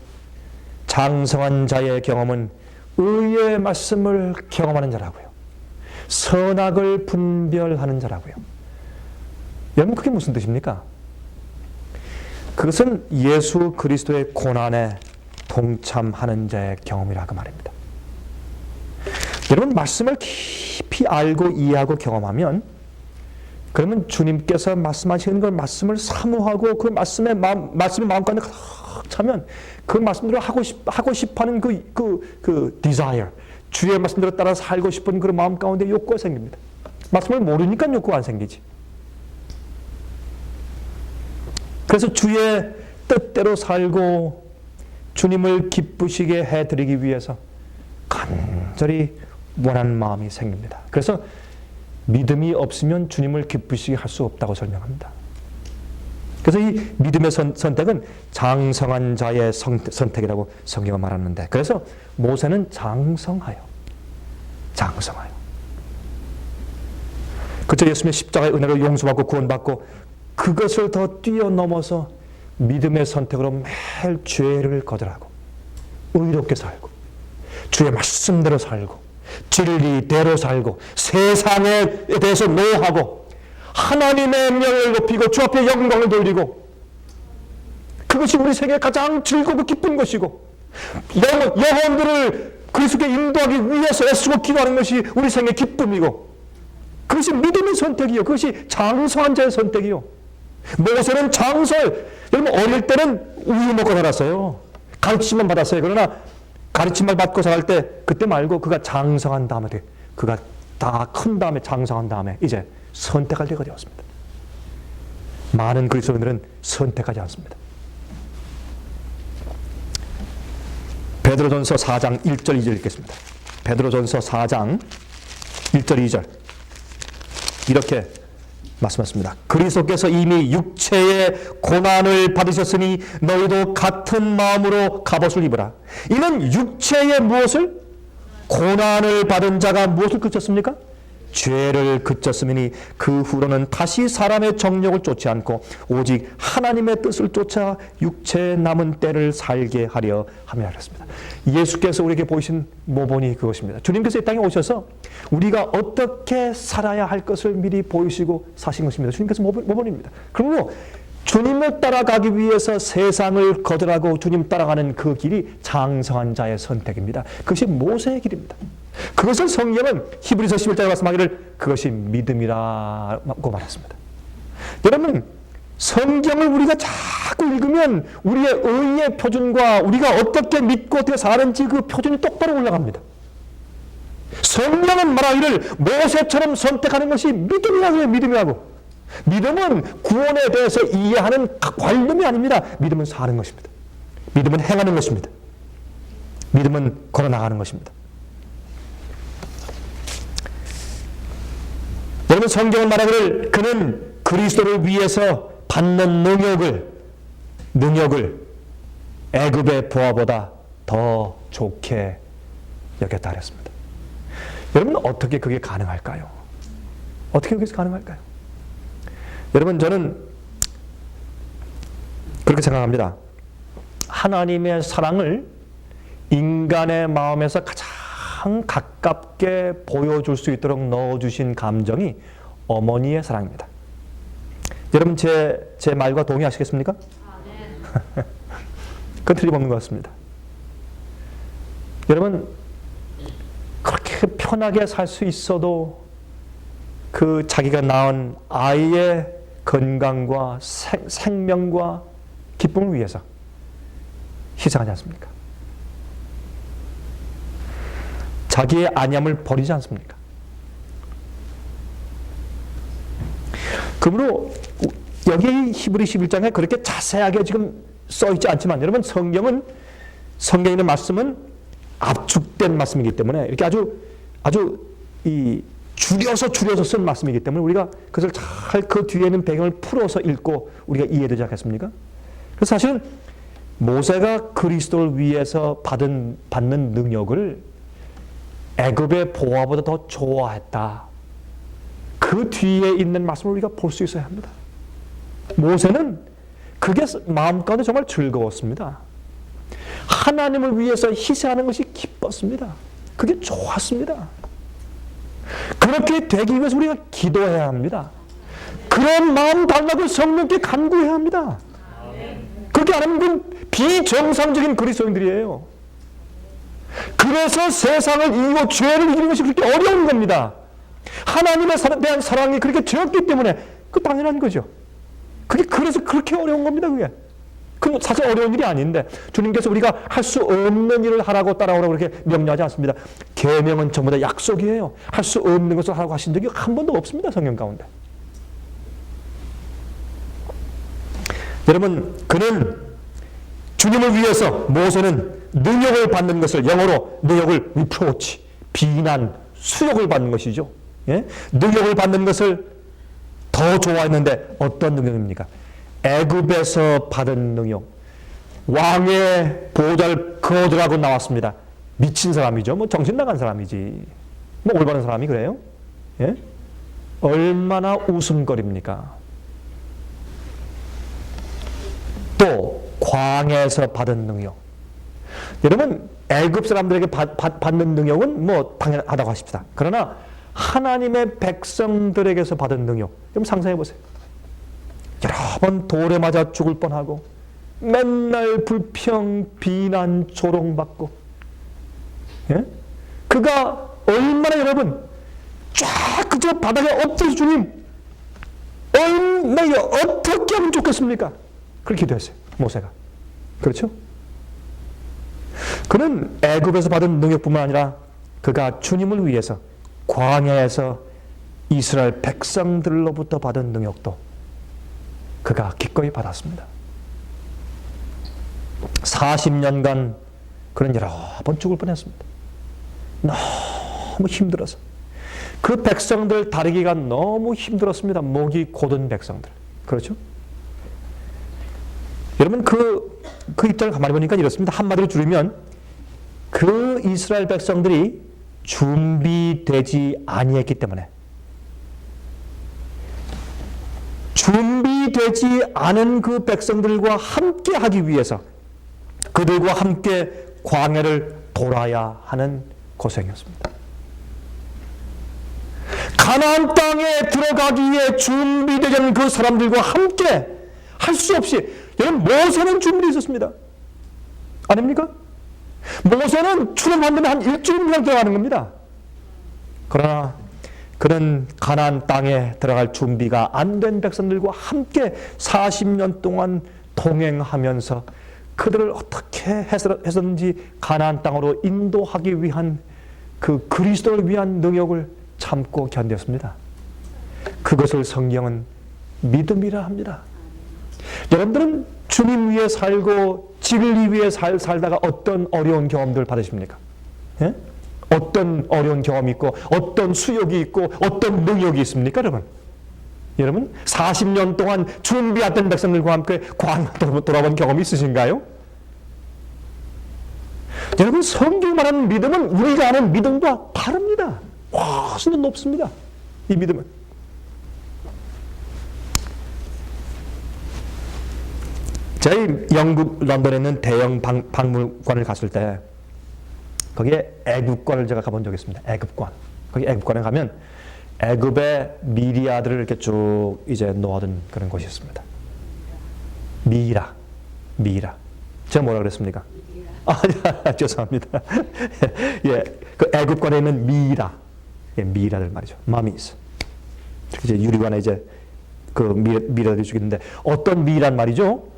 Speaker 1: 장성한 자의 경험은 의의 말씀을 경험하는 자라고요. 선악을 분별하는 자라고요. 여러분 그게 무슨 뜻입니까? 그것은 예수 그리스도의 고난에 동참하는 자의 경험이라 그 말입니다. 여러분 말씀을 깊이 알고 이해하고 경험하면 그러면 주님께서 말씀하시는 그 말씀을 사모하고 그 말씀이 마음가운데 가득 차면 그 말씀대로 하고 싶어하는 그 desire, 주의 말씀대로 따라 살고 싶은 그 마음 가운데 욕구가 생깁니다. 말씀을 모르니까 욕구가 안 생기지. 그래서 주의 뜻대로 살고 주님을 기쁘시게 해드리기 위해서 간절히 원하는 마음이 생깁니다. 그래서 믿음이 없으면 주님을 기쁘시게 할 수 없다고 설명합니다. 그래서 이 믿음의 선택은 장성한 자의 선택이라고 성경은 말하는데, 그래서 모세는 장성하여. 그저 예수님의 십자가의 은혜로 용서받고 구원받고 그것을 더 뛰어넘어서 믿음의 선택으로 매일 죄를 거절하고 의롭게 살고 주의 말씀대로 살고 진리대로 살고 세상에 대해서 노하고 하나님의 명을 높이고 주 앞에 영광을 돌리고, 그것이 우리 생애에 가장 즐겁고 기쁜 것이고, 영혼들을 그리스도께 인도하기 위해서 애쓰고 기도하는 것이 우리 생애의 기쁨이고, 그것이 믿음의 선택이요, 그것이 장성한 자의 선택이요. 모세는 장설, 여러분 어릴 때는 우유 먹고 살았어요. 가르침만 받았어요. 그러나 가르침만 받고 살 때 그때 말고 그가 장성한 다음에, 그가 다 큰 다음에 장성한 다음에 이제 선택할 때가 되었습니다. 많은 그리스도인들은 선택하지 않습니다. 베드로전서 4장 1절 2절 읽겠습니다. 베드로전서 4장 1절 2절 이렇게 말씀하십니다. 그리스도께서 이미 육체의 고난을 받으셨으니 너희도 같은 마음으로 갑옷을 입으라. 이는 육체의 무엇을? 고난을 받은 자가 무엇을 그쳤습니까? 죄를 그쳤으니 그 후로는 다시 사람의 정욕을 쫓지 않고 오직 하나님의 뜻을 쫓아 육체의 남은 때를 살게 하려 함이라 그랬습니다. 예수께서 우리에게 보이신 모본이 그것입니다. 주님께서 이 땅에 오셔서 우리가 어떻게 살아야 할 것을 미리 보이시고 사신 것입니다. 주님께서 모본입니다. 그러므로 주님을 따라가기 위해서 세상을 거절하고 주님 따라가는 그 길이 장성한 자의 선택입니다. 그것이 모세의 길입니다. 그것을 성경은 히브리서 11장에 말씀하기를 그것이 믿음이라고 말했습니다. 여러분, 성경을 우리가 자꾸 읽으면 우리의 의의 표준과 우리가 어떻게 믿고 어떻게 사는지 그 표준이 똑바로 올라갑니다. 성경은 말하기를 모세처럼 선택하는 것이 믿음이라고. 믿음은 구원에 대해서 이해하는 관념이 아닙니다. 믿음은 사는 것입니다. 믿음은 행하는 것입니다. 믿음은 걸어나가는 것입니다. 여러분, 성경은 말하기를 그는 그리스도를 위해서 받는 능력을 애굽의 보화보다 더 좋게 여겼다 그랬습니다. 여러분, 어떻게 그게 가능할까요? 어떻게 그게 가능할까요? 여러분, 저는 그렇게 생각합니다. 하나님의 사랑을 인간의 마음에서 가장 가깝게 보여줄 수 있도록 넣어주신 감정이 어머니의 사랑입니다. 여러분, 제 말과 동의하시겠습니까? 네. 그건 틀림없는 것 같습니다. 여러분, 그렇게 편하게 살 수 있어도 그 자기가 낳은 아이의 건강과 생명과 기쁨을 위해서 희생하지 않습니까? 자기의 안위함을 버리지 않습니까? 그러므로 여기 히브리 11장에 그렇게 자세하게 지금 써있지 않지만 여러분, 성경에 있는 말씀은 압축된 말씀이기 때문에 이렇게 아주 줄여서 쓴 말씀이기 때문에 우리가 그것을 잘 그 뒤에 있는 배경을 풀어서 읽고 우리가 이해되지 않겠습니까? 그래서 사실은 모세가 그리스도를 위해서 받는 능력을 애굽의 보화보다 더 좋아했다. 그 뒤에 있는 말씀을 우리가 볼 수 있어야 합니다. 모세는 그게 마음가운데 정말 즐거웠습니다. 하나님을 위해서 희생하는 것이 기뻤습니다. 그게 좋았습니다. 그렇게 되기 위해서 우리가 기도해야 합니다. 그런 마음 달라고 성령께 간구해야 합니다. 그렇게 안 하면 그건 비정상적인 그리스도인들이에요. 그래서 세상을 이기고 죄를 이기는 것이 그렇게 어려운 겁니다. 하나님에 대한 사랑이 그렇게 적기 때문에 그 당연한 거죠. 그래서 그렇게 어려운 겁니다. 그건 사실 어려운 일이 아닌데 주님께서 우리가 할 수 없는 일을 하라고 따라오라고 그렇게 명령하지 않습니다. 계명은 전부 다 약속이에요. 할 수 없는 것을 하라고 하신 적이 한 번도 없습니다. 성경 가운데. 여러분, 그는 주님을 위해서 모세는 능력을 받는 것을 영어로 능력을 reproach, 비난, 수욕을 받는 것이죠. 예? 능력을 받는 것을 더 좋아했는데 어떤 능력입니까? 애굽에서 받은 능력. 왕의 보호자를 거절하고 나왔습니다. 미친 사람이죠. 뭐 정신 나간 사람이지. 뭐 올바른 사람이 그래요? 예? 얼마나 웃음거립니까? 또 광야에서 받은 능력. 여러분 애굽 사람들에게 받는 능력은 뭐 당연하다고 하십시다. 그러나 하나님의 백성들에게서 받은 능력 좀 상상해 보세요. 여러 번 돌에 맞아 죽을 뻔하고 맨날 불평, 비난, 조롱받고 예? 그가 얼마나 여러분 쫙 그저 바닥에 엎드려 주님 얼마나 어떻게 하면 좋겠습니까? 그렇게 기도했어요. 모세가. 그렇죠? 그는 애굽에서 받은 능력뿐만 아니라 그가 주님을 위해서 광야에서 이스라엘 백성들로부터 받은 능력도 그가 기꺼이 받았습니다. 40년간 그는 여러 번 죽을 뻔했습니다. 너무 힘들어서. 그 백성들 다루기가 너무 힘들었습니다. 목이 곧은 백성들. 그렇죠? 여러분 그 입장을 가만히 보니까 이렇습니다. 한마디로 줄이면 그 이스라엘 백성들이 준비되지 아니했기 때문에 준비되지 않은 그 백성들과 함께 하기 위해서 그들과 함께 광야를 돌아야 하는 고생이었습니다. 가나안 땅에 들어가기 위해 준비되지 않은 그 사람들과 함께 할 수 없이 여러분 모세는 준비되어 있었습니다. 아닙니까? 모세는 출애굽한 다음에 한 일주일 그냥 들어가는 겁니다. 그러나 그는 가나안 땅에 들어갈 준비가 안 된 백성들과 함께 40년 동안 동행하면서 그들을 어떻게 해서든지 가나안 땅으로 인도하기 위한 그 그리스도를 위한 능력을 참고 견뎠습니다. 그것을 성경은 믿음이라 합니다. 여러분들은 주님 위해 살고 진리 위해 살다가 어떤 어려운 경험들 받으십니까? 예? 어떤 어려운 경험이 있고 어떤 수욕이 있고 어떤 능력이 있습니까? 여러분 40년 동안 준비했던 백성들과 함께 광야로 돌아온 경험이 있으신가요? 여러분 성경 말하는 믿음은 우리가 아는 믿음과 다릅니다. 훨씬 높습니다. 이 믿음은. 저희 영국 런던에 있는 대형 박물관을 갔을 때 거기에 애국관을 제가 가본 적이 있습니다. 애국관. 거기 애국관에 가면 애굽의 미리아들을 이렇게 쭉 이제 놓아둔 그런 곳이 있습니다. 미이라. 제가 뭐라 그랬습니까? 죄송합니다. 예, 그 애국관에 있는 미이라. 예, 미이라들 말이죠. 마미스. 이제 유리관에 이제 그 미이라들이 쭉 있는데 어떤 미이란 말이죠?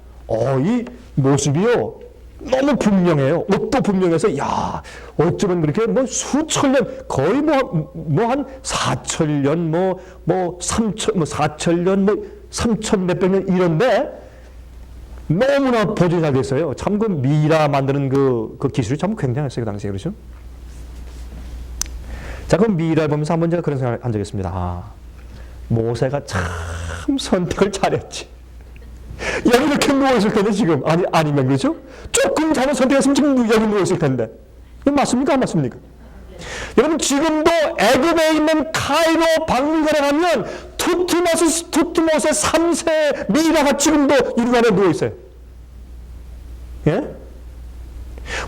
Speaker 1: 이 모습이요. 너무 분명해요. 옷도 분명해서, 야, 어쩌면 그렇게 뭐 수천 년, 거의 한 4천년, 4천년, 3천 몇백 년 이런데, 너무나 보존이 잘 됐어요. 참 그 미라 만드는 그 기술이 참 굉장했어요. 그 당시에. 그렇죠? 자, 그럼 미라를 보면서 한번 제가 그런 생각을 한 적이 있습니다. 모세가 참 선택을 잘했지. 여기 이렇게 누워있을 텐데 지금 아니면 그렇죠? 조금 잘못 선택했으면 지금 여기 누워있을 텐데 맞습니까? 안 맞습니까? 여러분 지금도 애굽에 있는 카이로 박물관에 가면 투트모스 3세 미라가 지금도 유리관에 누워있어요. 예?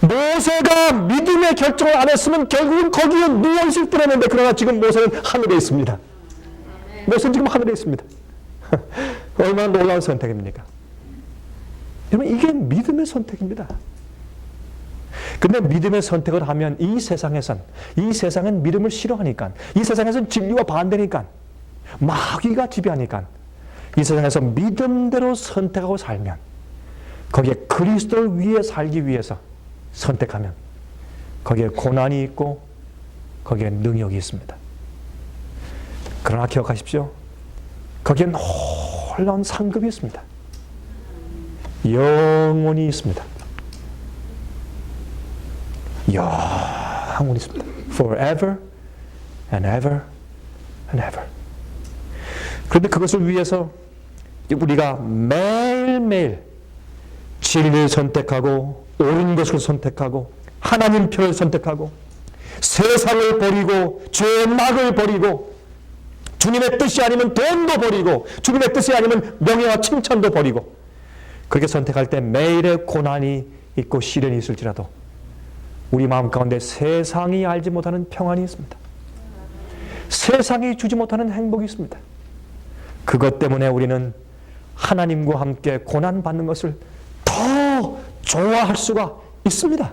Speaker 1: 모세가 믿음의 결정을 안 했으면 결국은 거기에 누워있을 뻔했는데 그러나 지금 모세는 하늘에 있습니다. 모세는 지금 하늘에 있습니다. 얼마나 놀라운 선택입니까? 여러분 이게 믿음의 선택입니다. 근데 믿음의 선택을 하면 이 세상은 믿음을 싫어하니까 이 세상에서는 진리와 반대니까 마귀가 지배하니까 이 세상에서 믿음대로 선택하고 살면 거기에 그리스도를 위해 살기 위해서 선택하면 거기에 고난이 있고 거기에 능력이 있습니다. 그러나 기억하십시오. 거기에 놀라운 상급이 있습니다. 영원히 있습니다. 영원히 있습니다. Forever and ever and ever. 그런데 그것을 위해서 우리가 매일매일 진리를 선택하고 옳은 것을 선택하고 하나님 편을 선택하고 세상을 버리고 죄의 막을 버리고 주님의 뜻이 아니면 돈도 버리고 주님의 뜻이 아니면 명예와 칭찬도 버리고 그렇게 선택할 때 매일의 고난이 있고 시련이 있을지라도 우리 마음 가운데 세상이 알지 못하는 평안이 있습니다. 세상이 주지 못하는 행복이 있습니다. 그것 때문에 우리는 하나님과 함께 고난받는 것을 더 좋아할 수가 있습니다.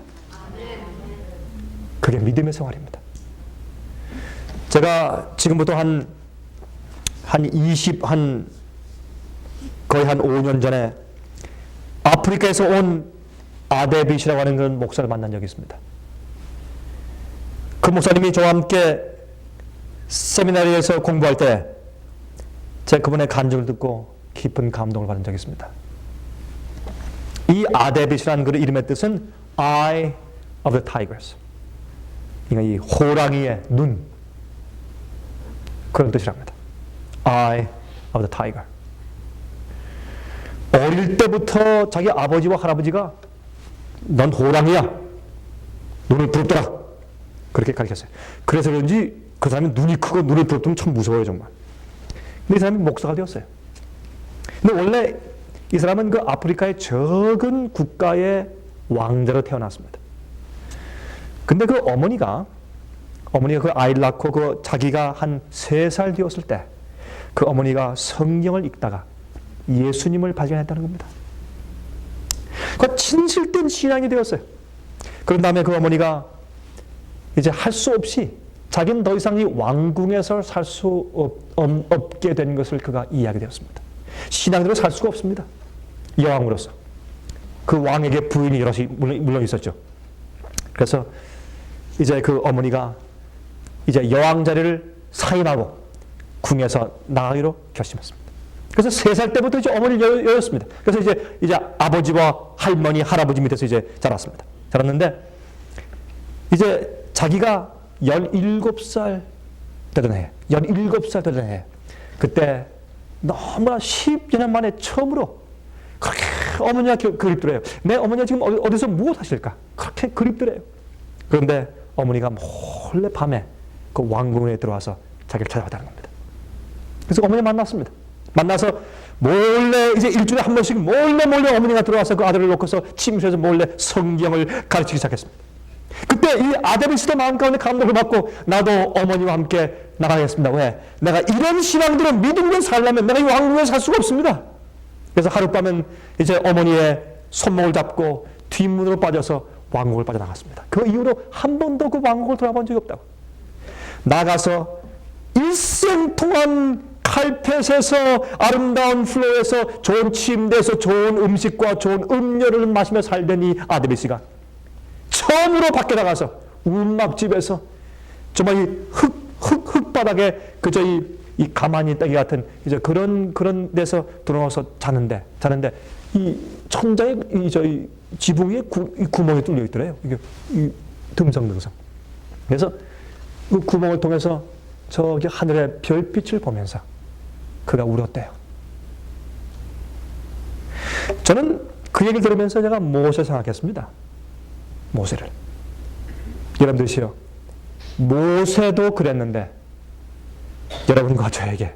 Speaker 1: 그게 믿음의 생활입니다. 제가 지금부터 거의 한 5년 전에 아프리카에서 온 아데빗이라고 하는 그런 목사를 만난 적이 있습니다. 그 목사님이 저와 함께 세미나리에서 공부할 때 제가 그분의 간증을 듣고 깊은 감동을 받은 적이 있습니다. 이 아데빗이라는 그 이름의 뜻은 Eye of the Tigers. 그러니까 이 호랑이의 눈 그런 뜻이랍니다. Eye of the Tiger. 어릴 때부터 자기 아버지와 할아버지가 넌 호랑이야. 눈을 부릅뜨라. 그렇게 가르쳤어요. 그래서 그런지 그 사람이 눈이 크고 눈을 부릅뜨면 참 무서워요 정말. 근데 이 사람이 목사가 되었어요. 근데 원래 이 사람은 그 아프리카의 적은 국가의 왕자로 태어났습니다. 근데 그 어머니가 그 아이를 낳고 그 자기가 한 3살 되었을 때 그 어머니가 성경을 읽다가 예수님을 발견했다는 겁니다. 그 진실된 신앙이 되었어요. 그런 다음에 그 어머니가 이제 할 수 없이 자기는 더 이상 이 왕궁에서 살 수 없게 된 것을 그가 이해하게 되었습니다. 신앙대로 살 수가 없습니다. 여왕으로서. 그 왕에게 부인이 여럿이 물론 있었죠. 그래서 이제 그 어머니가 이제 여왕 자리를 사임하고 궁에서 나가기로 결심했습니다. 그래서 3살 때부터 이제 어머니를 여였습니다. 그래서 이제 아버지와 할머니, 할아버지 밑에서 이제 자랐습니다. 자랐는데 이제 자기가 17살 되던 해, 그때 너무나 10여 년 만에 처음으로 그렇게 어머니가 그립더래요. 내 어머니가 지금 어디서 무엇 하실까? 그렇게 그립더래요. 그런데 어머니가 몰래 밤에 그 왕궁에 들어와서 자기를 찾아왔다는 겁니다. 그래서 어머니 만났습니다. 만나서 몰래 이제 일주일에 한 번씩 몰래 어머니가 들어와서 그 아들을 놓고서 침실에서 몰래 성경을 가르치기 시작했습니다. 그때 이 아데빗도 마음 가운데 감동을 받고 나도 어머니와 함께 나가겠습니다. 왜? 내가 이런 신앙대로 믿음으로 살려면 내가 이 왕궁에 살 수가 없습니다. 그래서 하룻밤은 이제 어머니의 손목을 잡고 뒷문으로 빠져서 왕궁을 빠져나갔습니다. 그 이후로 한 번도 그 왕궁을 돌아본 적이 없다고. 나가서 일생 동안 칼펫에서 아름다운 플로어에서 좋은 침대에서 좋은 음식과 좋은 음료를 마시며 살던 이 아데빗이가 처음으로 밖에 나가서 운막집에서 정말 이 흙바닥에 그저 이 가만히 있다기 같은 이제 그런 데서 들어가서 자는데 이 천장에 이 지붕 위에 구멍이 뚫려 있더래요. 이게 이 듬성듬성. 그래서 그 구멍을 통해서 저기 하늘의 별빛을 보면서 그가 울었대요. 저는 그 얘기를 들으면서 제가 모세 생각했습니다. 모세를. 여러분들이요. 모세도 그랬는데 여러분과 저에게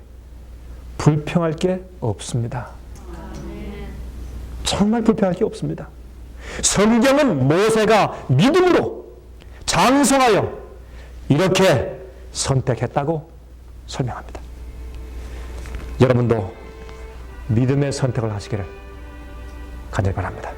Speaker 1: 불평할 게 없습니다. 정말 불평할 게 없습니다. 성경은 모세가 믿음으로 장성하여 이렇게 선택했다고 설명합니다. 여러분도 믿음의 선택을 하시기를 간절히 바랍니다.